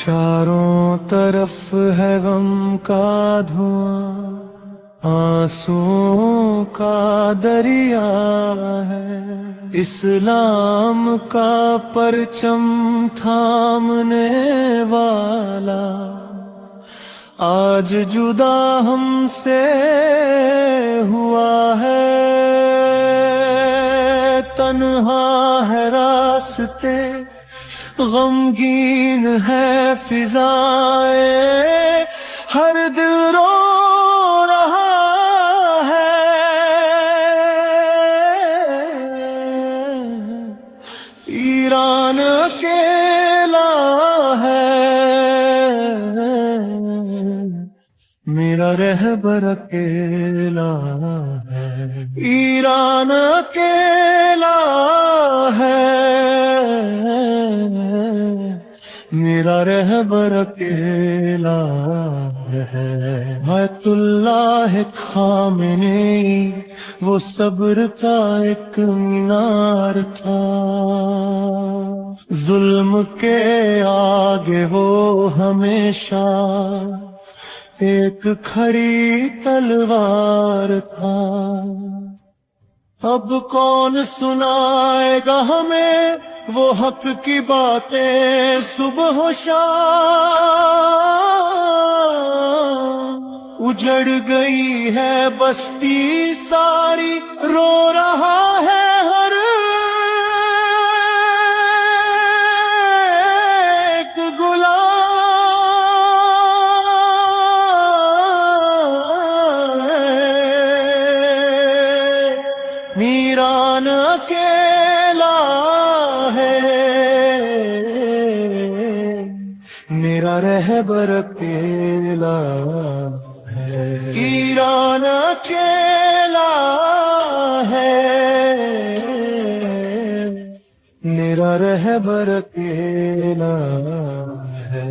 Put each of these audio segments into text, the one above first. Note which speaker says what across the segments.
Speaker 1: चारों तरफ है गम का धुआं, आंसुओं का दरिया है। इस्लाम का परचम थामने वाला आज जुदा हमसे हुआ है। तन्हा है रास्ते, गमगीन है फिजाएं, हर दिल रो रहा है। ईरान अकेला है, मेरा रहबर अकेला है। ईरान अकेला है, मेरा रहबर अकेला है। आयतुल्लाह खामेनेई वो सब्र का एक मीनार था, जुल्म के आगे वो हमेशा एक खड़ी तलवार था। अब कौन सुनाएगा हमें वो हक की बातें सुबह शाम। उजड़ गई है बस्ती सारी, रो रहा है हर एक गुलाम। ईरान अकेला है, मेरा रहबर अकेला है। ईरान अकेला है, मेरा रहबर अकेला है।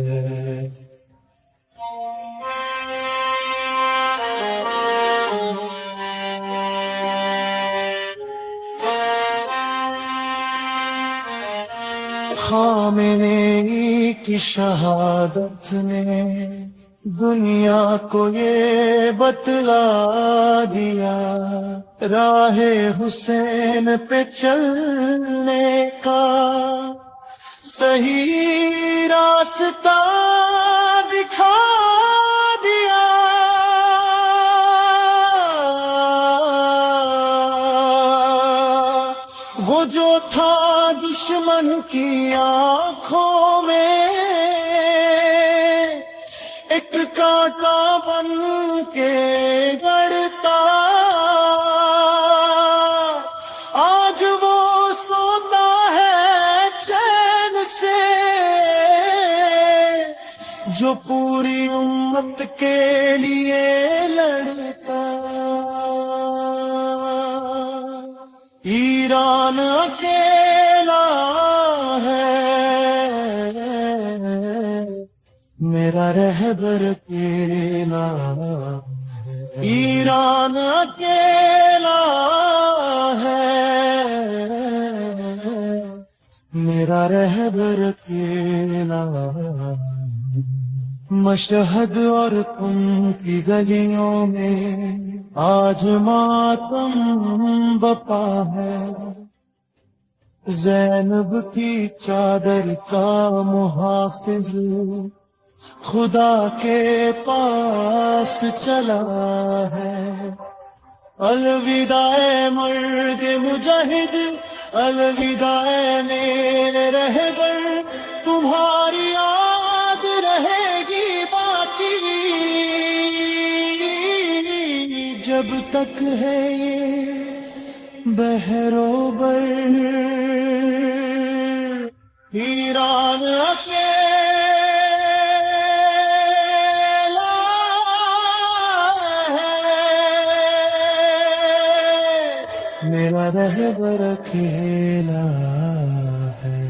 Speaker 1: खामेनेई की शहादत ने दुनिया को ये बतला दिया, राहे हुसैन पे चलने का सही रास्ता दिखा दिया। वो जो था दुश्मन की आंखों में एक कांटा बन के गड़ता, आज वो सोता है चैन से जो पूरी उम्मत के लिए लड़ता। ईरान अकेला है, मेरा रहबर अकेला है। ईरान अकेला है, मेरा रहबर अकेला है। मशहद और कुम की गलियों में आज मातम बपा है। ज़ैनब की चादर का मुहाफिज खुदा के पास चला है। अलविदाए मर्द मुजाहिद, अलविदाए मेरे रहबर, तुम्हारी याद रहेगी बाकी जब तक है ये बहरोबर। ईरान अकेला है, मेरा रहबर अकेला है।